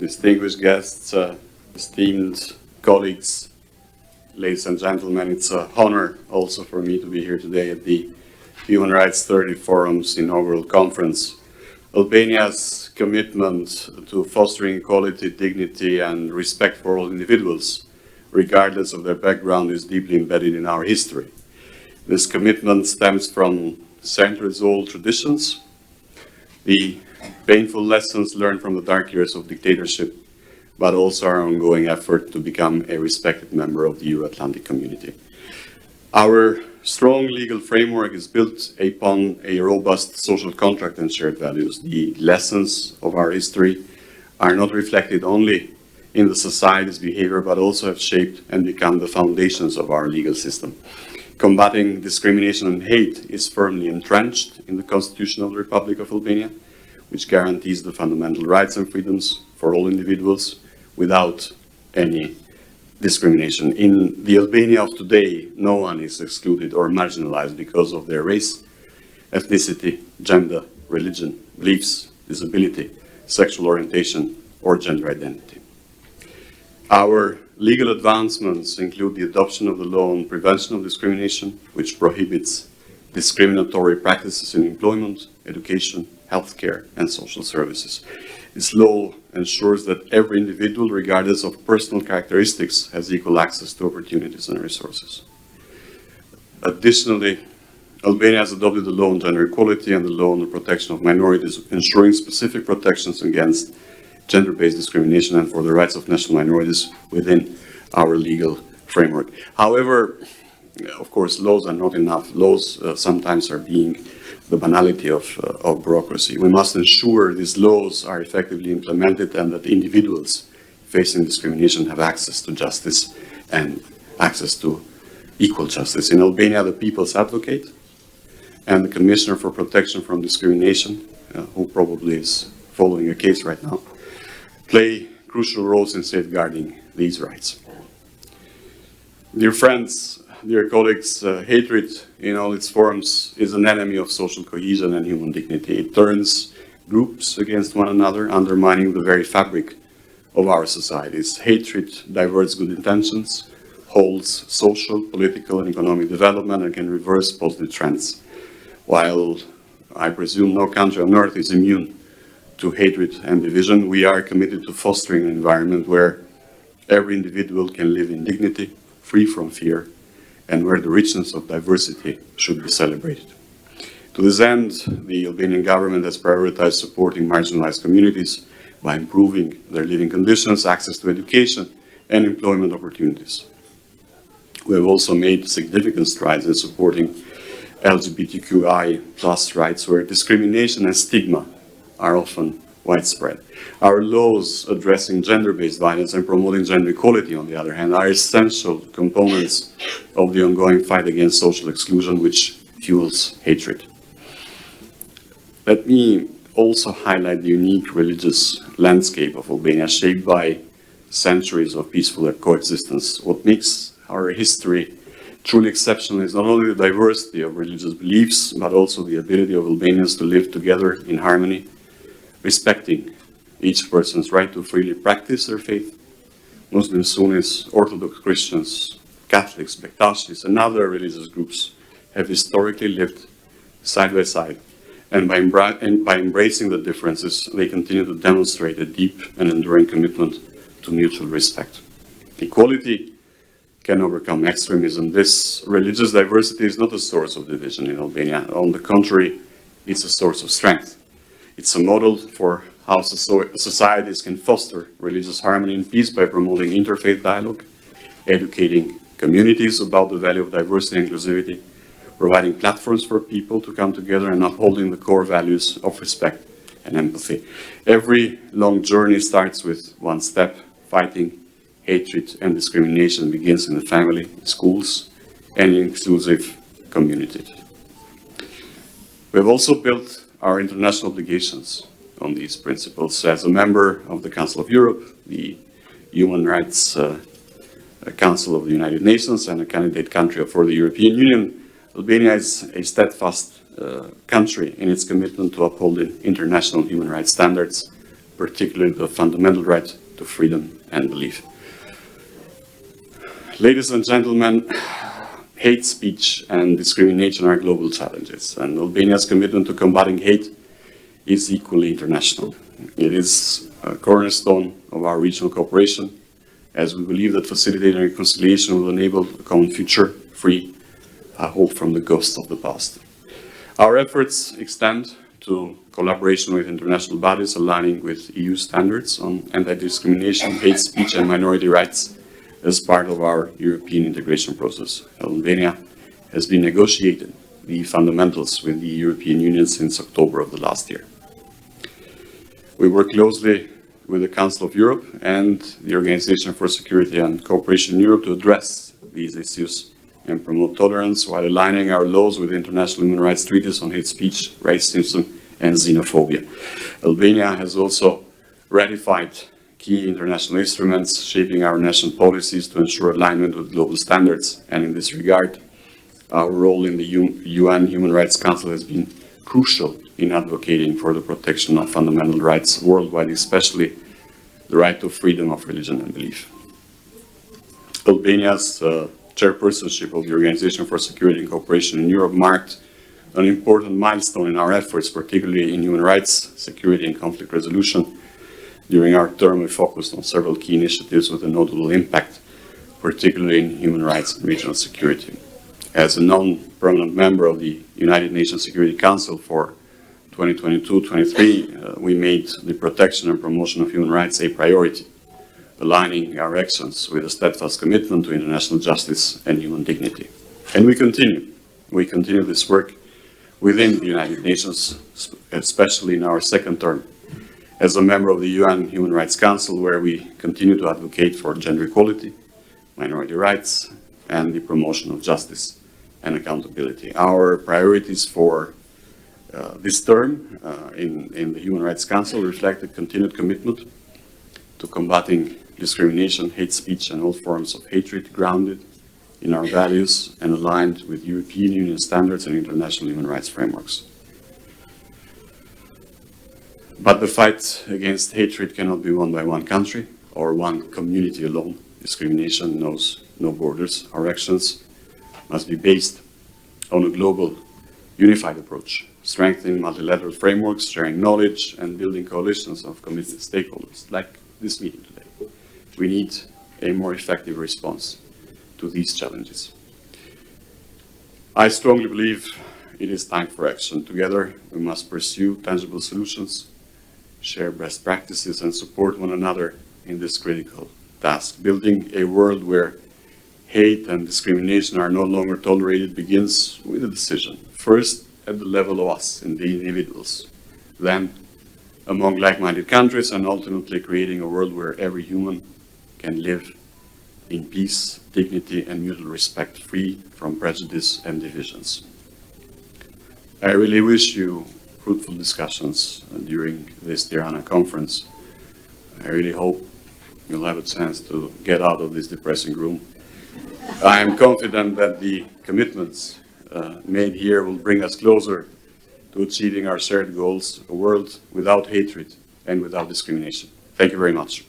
distinguished guests, esteemed colleagues, ladies and gentlemen, it's an honor also for me to be here today at the Human Rights 30 Forum's inaugural conference. Albania's commitment to fostering equality, dignity, and respect for all individuals, regardless of their background, is deeply embedded in our history. This commitment stems from centuries-old traditions, the painful lessons learned from the dark years of dictatorship, but also our ongoing effort to become a respected member of the Euro-Atlantic community. Our strong legal framework is built upon a robust social contract and shared values. The lessons of our history are not reflected only in the society's behavior, but also have shaped and become the foundations of our legal system. Combating discrimination and hate is firmly entrenched in the Constitution of the Republic of Albania, which guarantees the fundamental rights and freedoms for all individuals without any discrimination. In the Albania of today, no one is excluded or marginalized because of their race, ethnicity, gender, religion, beliefs, disability, sexual orientation, or gender identity. Our legal advancements include the adoption of the law on prevention of discrimination, which prohibits discriminatory practices in employment, education, healthcare, and social services. This law ensures that every individual, regardless of personal characteristics, has equal access to opportunities and resources. Additionally, Albania has adopted the law on gender equality and the law on the protection of minorities, ensuring specific protections against gender-based discrimination and for the rights of national minorities within our legal framework. However, of course, laws are not enough. Laws sometimes are being the banality of bureaucracy. We must ensure these laws are effectively implemented and that individuals facing discrimination have access to justice and access to equal justice. In Albania, the People's Advocate and the Commissioner for Protection from Discrimination, who probably is following a case right now, play crucial roles in safeguarding these rights. Dear friends, dear colleagues, hatred in all its forms is an enemy of social cohesion and human dignity. It turns groups against one another, undermining the very fabric of our societies. Hatred diverts good intentions, holds social, political, and economic development, and can reverse positive trends. While I presume no country on earth is immune to hatred and division, we are committed to fostering an environment where every individual can live in dignity, free from fear, and where the richness of diversity should be celebrated. To this end, the Albanian government has prioritized supporting marginalized communities by improving their living conditions, access to education, and employment opportunities. We have also made significant strides in supporting LGBTQI+ rights, where discrimination and stigma are often widespread. Our laws addressing gender-based violence and promoting gender equality, on the other hand, are essential components of the ongoing fight against social exclusion, which fuels hatred. Let me also highlight the unique religious landscape of Albania, shaped by centuries of peaceful coexistence. What makes our history truly exceptional is not only the diversity of religious beliefs, but also the ability of Albanians to live together in harmony, respecting each person's right to freely practice their faith. Muslims, Sunnis, Orthodox Christians, Catholics, Bektashis, and other religious groups have historically lived side by side. And by embracing the differences, they continue to demonstrate a deep and enduring commitment to mutual respect. Equality can overcome extremism. This religious diversity is not a source of division in Albania. On the contrary, it's a source of strength. It's a model for how societies can foster religious harmony and peace by promoting interfaith dialogue, educating communities about the value of diversity and inclusivity, providing platforms for people to come together, and upholding the core values of respect and empathy. Every long journey starts with one step. Fighting hatred and discrimination begins in the family, schools, and in inclusive communities. We have also built our international obligations on these principles. As a member of the Council of Europe, the Human Rights Council of the United Nations, and a candidate country for the European Union, Albania is a steadfast country in its commitment to upholding international human rights standards, particularly the fundamental right to freedom and belief. Ladies and gentlemen, hate speech and discrimination are global challenges, and Albania's commitment to combating hate is equally international. It is a cornerstone of our regional cooperation, as we believe that facilitating reconciliation will enable a common future free of hope from the ghosts of the past. Our efforts extend to collaboration with international bodies aligning with EU standards on anti-discrimination, hate speech and minority rights as part of our European integration process. Albania has been negotiating the fundamentals with the European Union since October of the last year. We work closely with the Council of Europe and the Organization for Security and Cooperation in Europe to address these issues and promote tolerance while aligning our laws with international human rights treaties on hate speech, racism, and xenophobia. Albania has also ratified key international instruments shaping our national policies to ensure alignment with global standards, and in this regard, our role in the UN Human Rights Council has been crucial in advocating for the protection of fundamental rights worldwide, especially the right to freedom of religion and belief. Albania's chairpersonship of the Organization for Security and Cooperation in Europe marked an important milestone in our efforts, particularly in human rights, security and conflict resolution. During our term, we focused on several key initiatives with a notable impact, particularly in human rights and regional security. As a non-permanent member of the United Nations Security Council for 2022-23, we made the protection and promotion of human rights a priority, aligning our actions with a steadfast commitment to international justice and human dignity. And we continue this work within the United Nations, especially in our second term as a member of the UN Human Rights Council, where we continue to advocate for gender equality, minority rights, and the promotion of justice and accountability. Our priorities for this term in the Human Rights Council reflect a continued commitment to combating discrimination, hate speech, and all forms of hatred grounded in our values and aligned with European Union standards and international human rights frameworks. But the fight against hatred cannot be won by one country or one community alone. Discrimination knows no borders. Our actions must be based on a global, unified approach, strengthening multilateral frameworks, sharing knowledge, and building coalitions of committed stakeholders, like this meeting today. We need a more effective response to these challenges. I strongly believe it is time for action. Together, we must pursue tangible solutions, share best practices, and support one another in this critical task. Building a world where hate and discrimination are no longer tolerated begins with a decision. First, at the level of us, in the individuals. Then, among like-minded countries, and ultimately creating a world where every human can live in peace, dignity, and mutual respect, free from prejudice and divisions. I really wish you fruitful discussions during this Tirana conference. I really hope you'll have a chance to get out of this depressing room. I am confident that the commitments made here will bring us closer to achieving our shared goals, a world without hatred and without discrimination. Thank you very much.